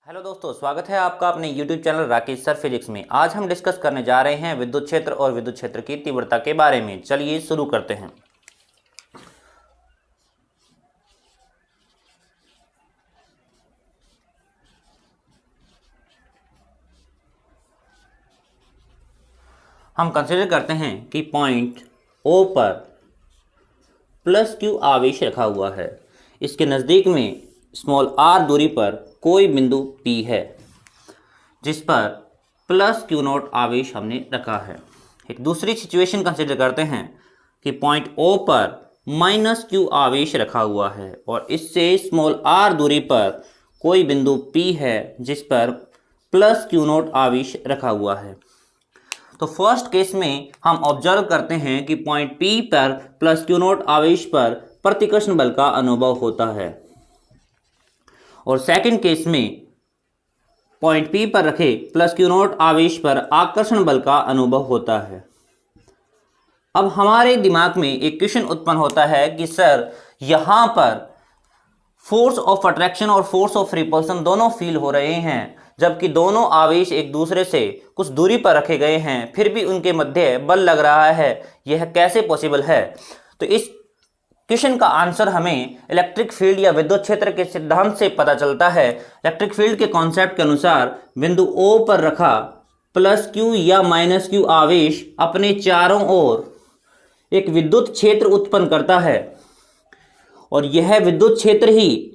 Hello दोस्तों, स्वागत है आपका अपने YouTube channel Rakesh sir physics में। आज हम डिस्कस करने जा रहे हैं विद्युत क्षेत्र और विद्युत क्षेत्र की तीव्रता के बारे में। चलिए शुरू करते हैं। हम कंसीडर करते हैं कि पॉइंट O पर प्लस Q आवेश रखा हुआ है। इसके नज़दीक में स्मॉल r दूरी पर कोई बिंदु P है जिस पर प्लस Q0 आवेश हमने रखा है। एक दूसरी सिचुएशन कंसिडर करते हैं कि पॉइंट O पर माइनस Q आवेश रखा हुआ है और इससे स्मॉल r दूरी पर कोई बिंदु P है जिस पर प्लस Q0 आवेश रखा हुआ है। तो फर्स्ट केस में हम ऑब्जर्व करते हैं कि पॉइंट P पर प्लस Q0 आवेश पर प्रतिकर्षण बल का अनुभव होता है और सेकंड केस में पॉइंट P पर रखे प्लस Q0 आवेश पर आकर्षण बल का अनुभव होता है। अब हमारे दिमाग में एक क्वेश्चन उत्पन्न होता है कि सर यहाँ पर फोर्स ऑफ अट्रैक्शन और फोर्स ऑफ रिपल्सन दोनों फील हो रहे हैं, जबकि दोनों आवेश एक दूसरे से कुछ दूरी पर रखे गए हैं, फिर भी उनके मध्य बल लग रहा है। यह कैसे पॉसिबल है? तो इस क्वेश्चन का आंसर हमें इलेक्ट्रिक फील्ड या विद्युत क्षेत्र के सिद्धांत से पता चलता है। इलेक्ट्रिक फील्ड के कॉन्सेप्ट के अनुसार बिंदु O पर रखा प्लस Q या माइनस Q आवेश अपने चारों ओर एक विद्युत क्षेत्र उत्पन्न करता है और यह विद्युत क्षेत्र ही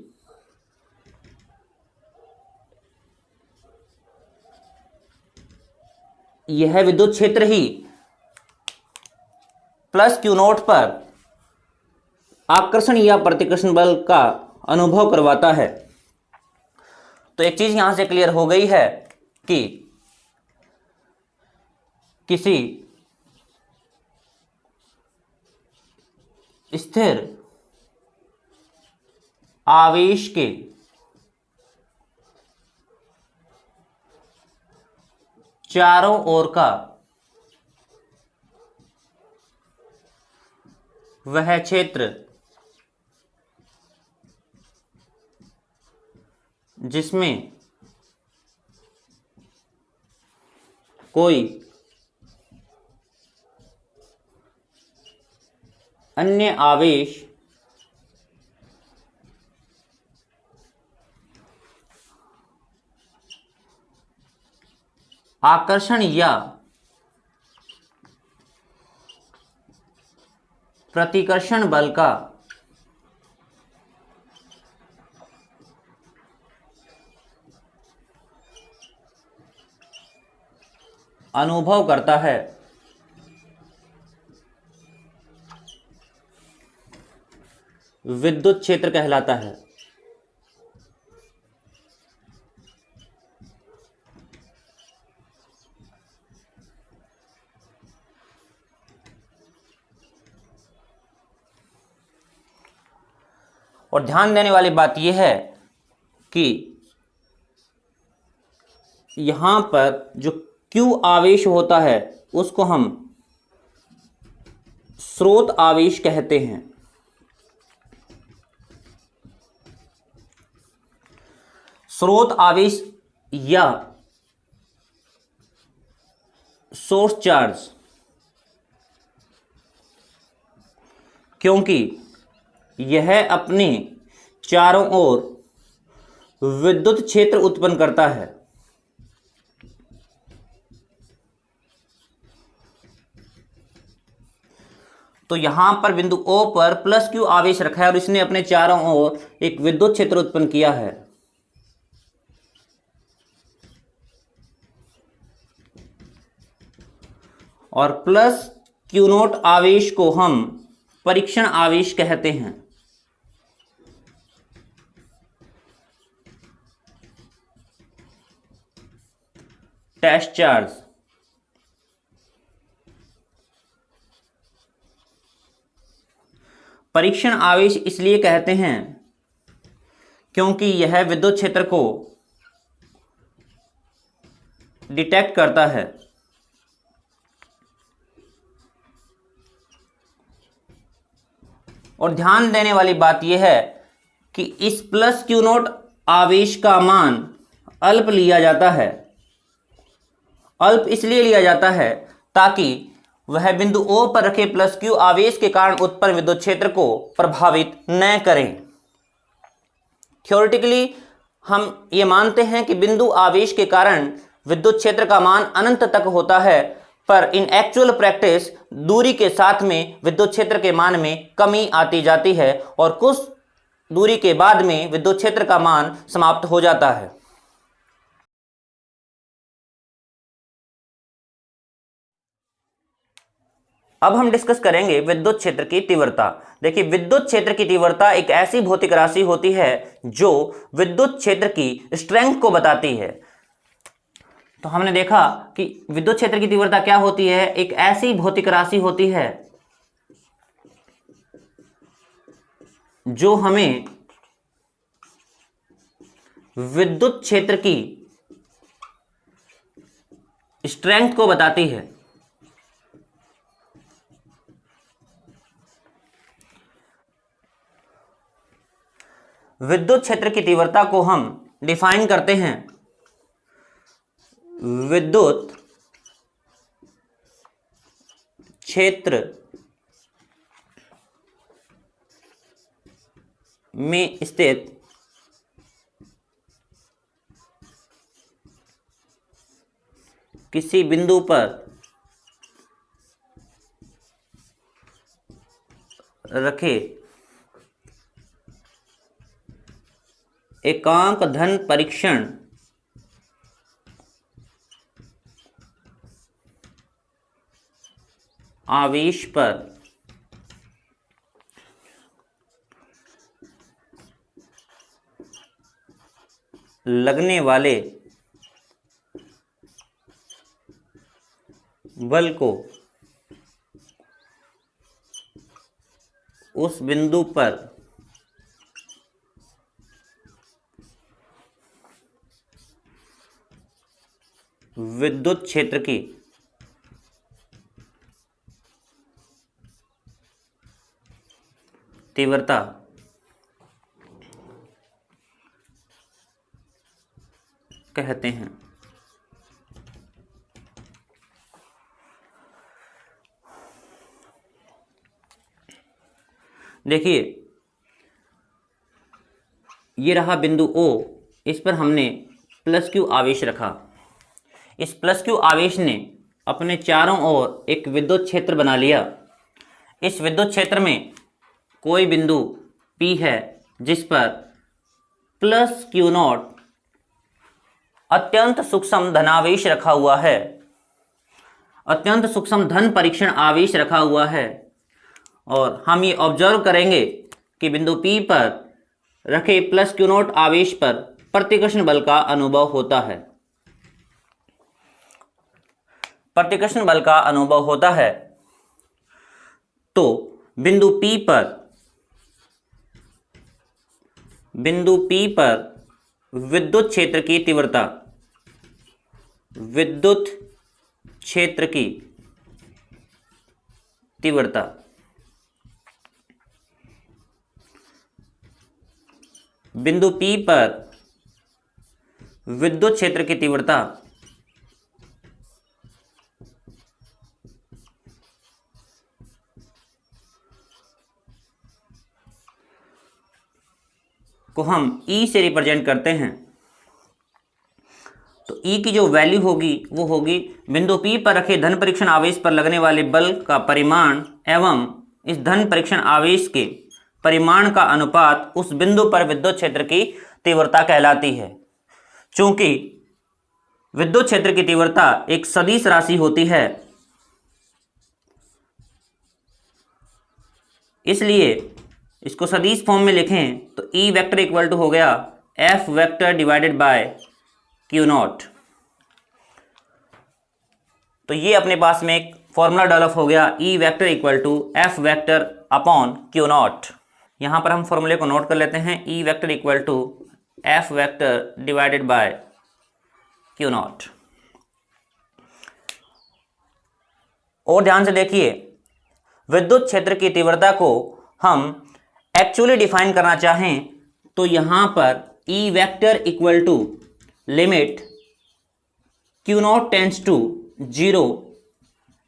प्लस Q0 पर आकर्षण या प्रतिकर्षण बल का अनुभव करवाता है। तो एक चीज यहां से क्लियर हो गई है कि किसी स्थिर आवेश के चारों ओर का वह क्षेत्र जिसमें कोई अन्य आवेश आकर्षण या प्रतिकर्षण बल का अनुभव करता है, विद्युत क्षेत्र कहलाता है। और ध्यान देने वाली बात यह है कि यहां पर जो Q आवेश होता है उसको हम स्रोत आवेश कहते हैं। स्रोत आवेश या सोर्स चार्ज, क्योंकि यह अपने चारों ओर विद्युत क्षेत्र उत्पन्न करता है। तो यहां पर बिंदु O पर प्लस Q आवेश रखा है और इसने अपने चारों ओर एक विद्युत क्षेत्र उत्पन्न किया है। और प्लस Q0 आवेश को हम परीक्षण आवेश कहते हैं। Test charge. परीक्षण आवेश इसलिए कहते हैं क्योंकि यह विद्युत क्षेत्र को डिटेक्ट करता है और ध्यान देने वाली बात यह है कि इस प्लस Q0 आवेश का मान अल्प लिया जाता है। अल्प इसलिए लिया जाता है ताकि वह बिंदु O पर रखे प्लस Q आवेश के कारण उत्पन्न विद्युत क्षेत्र को प्रभावित न करें। थ्योरेटिकली हम ये मानते हैं कि बिंदु आवेश के कारण विद्युत क्षेत्र का मान अनंत तक होता है, पर इन एक्चुअल प्रैक्टिस दूरी के साथ में विद्युत क्षेत्र के मान में कमी आती जाती है और कुछ दूरी के बाद में विद्युत क्षेत्र का मान समाप्त हो जाता है। अब हम डिस्कस करेंगे विद्युत क्षेत्र की तीव्रता। देखिए, विद्युत क्षेत्र की तीव्रता एक ऐसी भौतिक राशि होती है जो विद्युत क्षेत्र की स्ट्रेंथ को बताती है। तो हमने देखा कि विद्युत क्षेत्र की तीव्रता क्या होती है, एक ऐसी भौतिक राशि होती है जो हमें विद्युत क्षेत्र की स्ट्रेंथ को बताती है। विद्युत क्षेत्र की तीव्रता को हम डिफाइन करते हैं विद्युत क्षेत्र में स्थित किसी बिंदु पर रखे एकांक धन परीक्षण आवेश पर लगने वाले बल को उस बिंदु पर विद्युत क्षेत्र की तीव्रता कहते हैं। देखिए, ये रहा बिंदु O, इस पर हमने प्लस Q आवेश रखा। इस प्लस Q आवेश ने अपने चारों ओर एक विद्युत क्षेत्र बना लिया। इस विद्युत क्षेत्र में कोई बिंदु P है जिस पर प्लस Q0 अत्यंत सूक्ष्म धनावेश रखा हुआ है, अत्यंत सूक्ष्म धन परीक्षण आवेश रखा हुआ है। और हम ये ऑब्जर्व करेंगे कि बिंदु P पर रखे प्लस Q0 आवेश पर प्रतिकर्षण बल का अनुभव होता है, प्रतिकर्षण बल का अनुभव होता है। तो बिंदु P पर विद्युत क्षेत्र की तीव्रता, विद्युत क्षेत्र की तीव्रता बिंदु P पर विद्युत क्षेत्र की तीव्रता को हम E से रिप्रेजेंट करते हैं। तो E की जो वैल्यू होगी वो होगी बिंदु P पर रखे धन परीक्षण आवेश पर लगने वाले बल का परिमाण एवं इस धन परीक्षण आवेश के परिमाण का अनुपात उस बिंदु पर विद्युत क्षेत्र की तीव्रता कहलाती है। चूंकि विद्युत क्षेत्र की तीव्रता एक सदिश राशि होती है, इसलिए इसको सदिश फॉर्म में लिखें तो E वेक्टर इक्वल टू हो गया F vector divided by Q0। तो ये अपने पास में एक फॉर्मूला डेवलप हो गया, E vector equal to F vector upon Q0। यहाँ पर हम फॉर्मूले को नोट कर लेते हैं, E vector equal to F vector divided by Q0। और ध्यान से देखिए, विद्युत क्षेत्र की तीव्रता को हम एक्चुअली डिफाइन करना चाहें तो यहां पर E vector equal to limit Q not tends to 0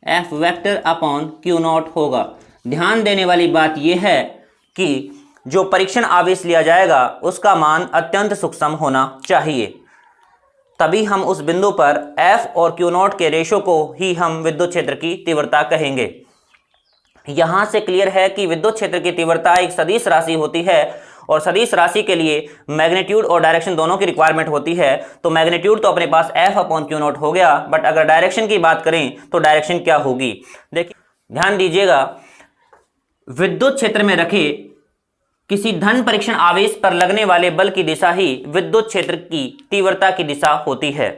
F vector upon Q not होगा। ध्यान देने वाली बात यह है कि जो परीक्षण आवेश लिया जाएगा उसका मान अत्यंत सूक्ष्म होना चाहिए, तभी हम उस बिंदु पर एफ और क्यू नॉट के रेशो को ही हम विद्युत क्षेत्र की तीव्रता कहेंगे। यहां से क्लियर है कि विद्युत क्षेत्र की तीव्रता एक सदिश राशि होती है और सदिश राशि के लिए मैग्नीट्यूड और डायरेक्शन दोनों की रिक्वायरमेंट होती है। तो मैग्नीट्यूड तो अपने पास एफ अपॉन क्यू नॉट हो गया, बट अगर डायरेक्शन की बात करें तो डायरेक्शन क्या होगी। देखिए ध्यान दीजिएगा, विद्युत क्षेत्र में रखे किसी धन परीक्षण आवेश पर लगने वाले बल की दिशा ही विद्युत क्षेत्र की तीव्रता की दिशा होती है।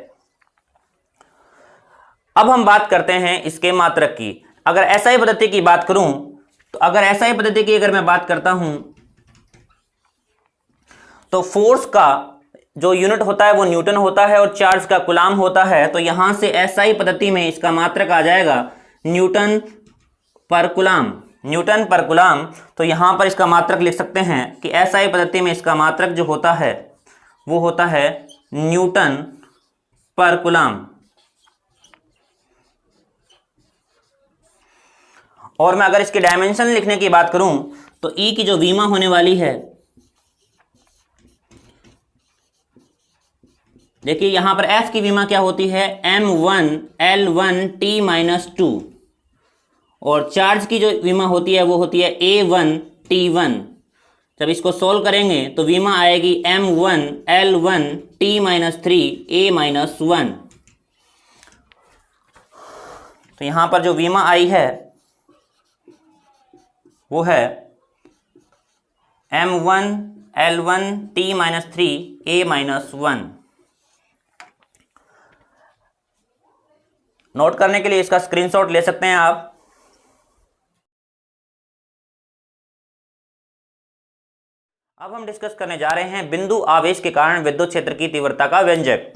अब हम बात करते हैं इसके मात्रक की। अगर एसआई पद्धति की बात करूं तो अगर एसआई पद्धति की अगर मैं बात करता हूं तो फोर्स का जो यूनिट होता है वो न्यूटन होता है और चार्ज का कूलाम होता है। तो यहां से एसआई पद्धति में इसका मात्रक आ जाएगा न्यूटन पर कूलाम। न्यूटन पर कूलाम, तो यहां पर इसका मात्रक लिख सकते हैं कि एसआई पद्धति में इसका मात्रक जो होता है वो होता है न्यूटन पर कूलाम। और मैं अगर इसके डायमेंशन लिखने की बात करूं तो ई की जो विमा होने वाली है, देखिए यहां पर एफ की विमा क्या होती है m1 l1 t-2 और चार्ज की जो विमा होती है वो होती है a1 t1। जब इसको सोल्व करेंगे तो विमा आएगी m1 l1 t-3 a-1। तो यहां पर जो विमा आई है वो है m1 l1 t-3 a-1। Note करने के लिए इसका स्क्रीनशॉट ले सकते हैं आप। अब हम डिस्कस करने जा रहे हैं बिंदु आवेश के कारण विद्युत क्षेत्र की तीव्रता का व्यंजक।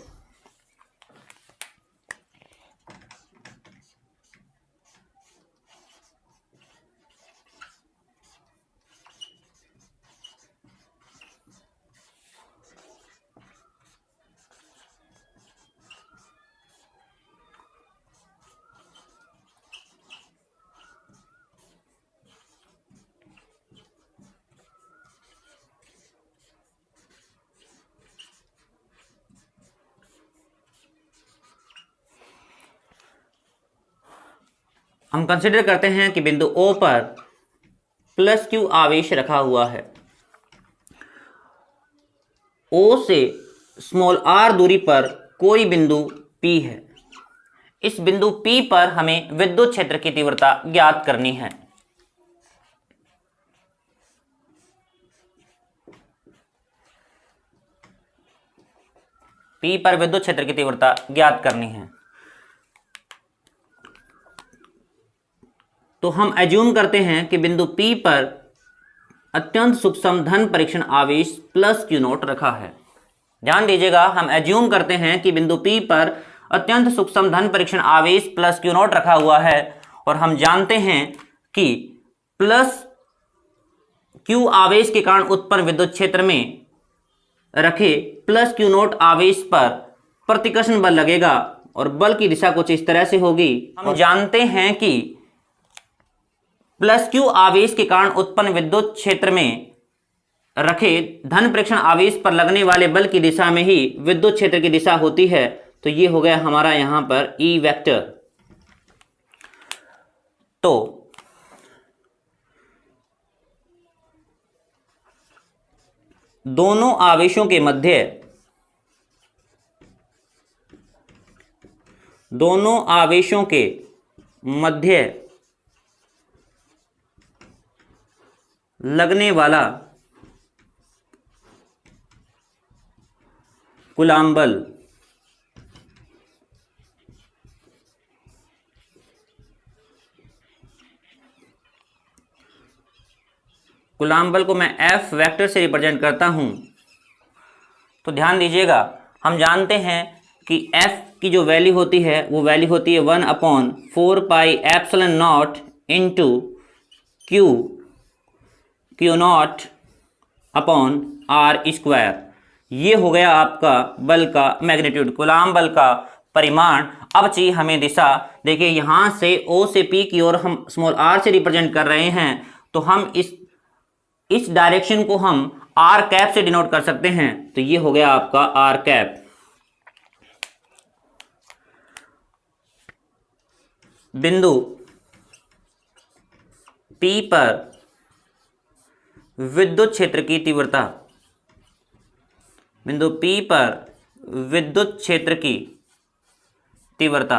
हम कंसिडर करते हैं कि बिंदु O पर प्लस क्यू आवेश रखा हुआ है। O से स्मॉल r दूरी पर कोई बिंदु P है। इस बिंदु P पर हमें विद्युत क्षेत्र की तीव्रता ज्ञात करनी है। P पर विद्युत क्षेत्र की तीव्रता ज्ञात करनी है। तो हम एज्यूम करते हैं कि बिंदु P पर अत्यंत सूक्ष्म धन परीक्षण आवेश प्लस क्यू नॉट रखा है। ध्यान दीजिएगा, हम एज्यूम करते हैं कि बिंदु P पर अत्यंत सूक्ष्म धन परीक्षण आवेश प्लस क्यू नॉट रखा हुआ है और हम जानते हैं कि प्लस क्यू आवेश के कारण उत्पन्न विद्युत क्षेत्र में रखे प्लस क्यू नॉट आवेश पर प्रतिकर्षण बल लगेगा और बल की दिशा कुछ इस तरह से होगी। हम जानते हैं कि प्लस क्यू आवेश के कारण उत्पन्न विद्युत क्षेत्र में रखे धन परीक्षण आवेश पर लगने वाले बल की दिशा में ही विद्युत क्षेत्र की दिशा होती है। तो ये हो गया हमारा यहां पर ई वेक्टर। तो दोनों आवेशों के मध्य लगने वाला कूलाम बल को मैं F वेक्टर से रिप्रेजेंट करता हूं। तो ध्यान दीजिएगा, हम जानते हैं कि F की जो वैल्यू होती है वो वैल्यू होती है 1/4 पाई epsilon not into Q not upon r square. ये हो गया आपका बल का मैग्नीट्यूड, कूलाम बल का परिमाण। अब चाहिए हमें दिशा। देखिए यहां से O से P की ओर हम स्मॉल r से रिप्रेजेंट कर रहे हैं, तो हम इस डायरेक्शन को हम r कैप से डिनोट कर सकते हैं। तो ये हो गया आपका r कैप। बिंदु P पर विद्युत क्षेत्र की तीव्रता, बिंदु P पर विद्युत क्षेत्र की तीव्रता,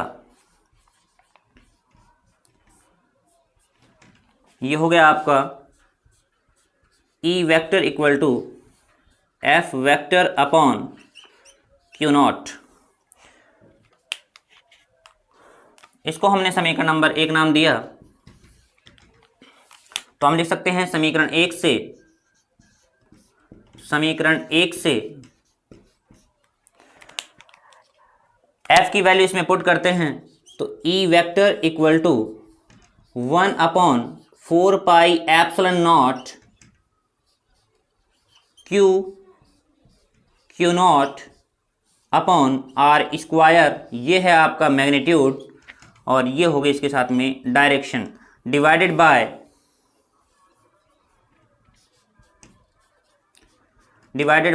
ये हो गया आपका E vector equal to F vector upon Q not. इसको हमने समीकरण नंबर 1 नाम दिया, तो हम लिख सकते हैं समीकरण 1 से F की वैल्यू इसमें पुट करते हैं, तो E vector equal to 1 upon 4 pi epsilon not Q नॉट अपॉन R स्क्वायर, ये है आपका मैग्नीट्यूड, और ये हो गई इसके साथ में direction, divided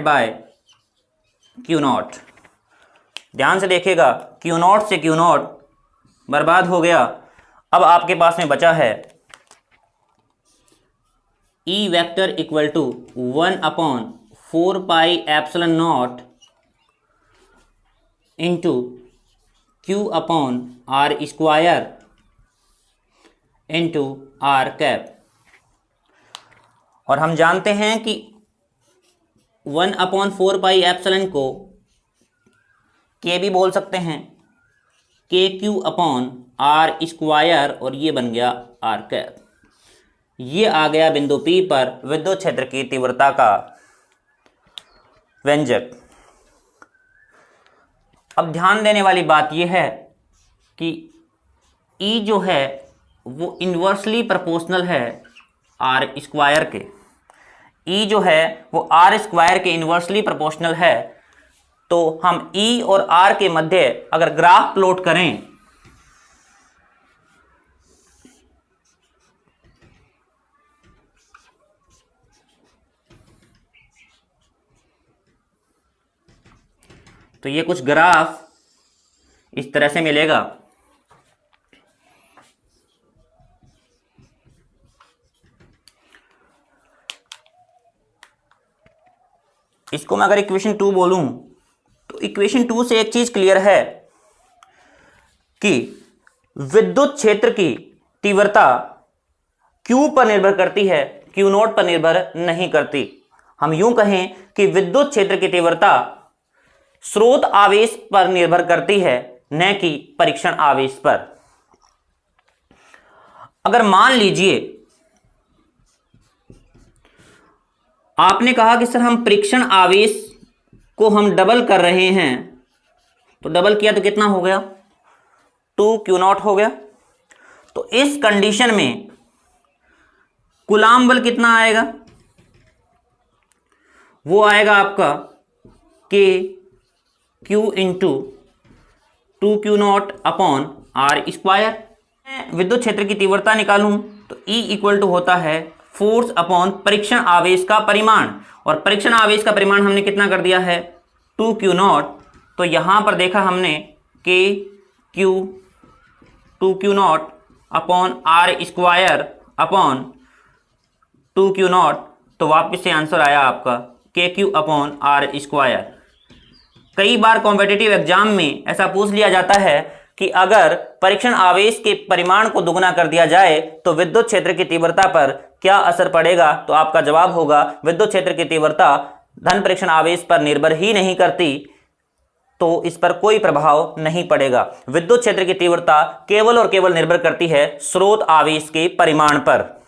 by Q not. ध्यान से देखिएगा, Q नॉट से Q नॉट बर्बाद हो गया। अब आपके पास में बचा है E vector equal to 1 upon 4 pi epsilon not into Q upon R square into R cap. और हम जानते हैं कि 1 अपॉन 4 पाई एप्सिलॉन को K भी बोल सकते हैं, KQ अपॉन R स्क्वायर, और ये बन गया R कैप। ये आ गया बिंदु P पर विद्युत क्षेत्र की तीव्रता का व्यंजक। अब ध्यान देने वाली बात यह है कि E जो है वो इन्वर्सली प्रोपोर्शनल है R स्क्वायर के। E जो है वो R स्क्वायर के इन्वर्सली प्रोपोर्शनल है। तो हम E और R के मध्य अगर ग्राफ प्लॉट करें, तो ये कुछ ग्राफ इस तरह से मिलेगा। इसको मैं अगर इक्वेशन 2 बोलूं, तो इक्वेशन 2 से एक चीज क्लियर है कि विद्युत क्षेत्र की तीव्रता Q पर निर्भर करती है, Q नॉट पर निर्भर नहीं करती। हम यूं कहें कि विद्युत क्षेत्र की तीव्रता स्रोत आवेश पर निर्भर करती है, न कि परीक्षण आवेश पर। अगर मान लीजिए आपने कहा कि सर हम परीक्षण आवेश को हम डबल कर रहे हैं, तो डबल किया तो कितना हो गया, 2Q नॉट हो गया। तो इस कंडीशन में कूलाम बल कितना आएगा, वो आएगा आपका KQ into 2Q not upon R square. विद्युत क्षेत्र की तीव्रता निकालूं तो E इक्वल टू होता है फोर्स अपॉन परीक्षण आवेश का परिमाण, और परीक्षण आवेश का परिमाण हमने कितना कर दिया है, 2Q नॉट। तो यहां पर देखा हमने KQ 2Q not upon R square upon 2Q not, तो वापस से आंसर आया आपका KQ अपॉन R स्क्वायर। कई बार कॉम्पिटिटिव एग्जाम में ऐसा पूछ लिया जाता है कि अगर परीक्षण आवेश के परिमाण को दुगना कर दिया जाए तो विद्युत क्षेत्र की तीव्रता पर क्या असर पड़ेगा, तो आपका जवाब होगा विद्युत क्षेत्र की तीव्रता धन परीक्षण आवेश पर निर्भर ही नहीं करती, तो इस पर कोई प्रभाव नहीं पड़ेगा। विद्युत क्षेत्र की तीव्रता केवल और केवल निर्भर करती है स्रोत आवेश के परिमाण पर।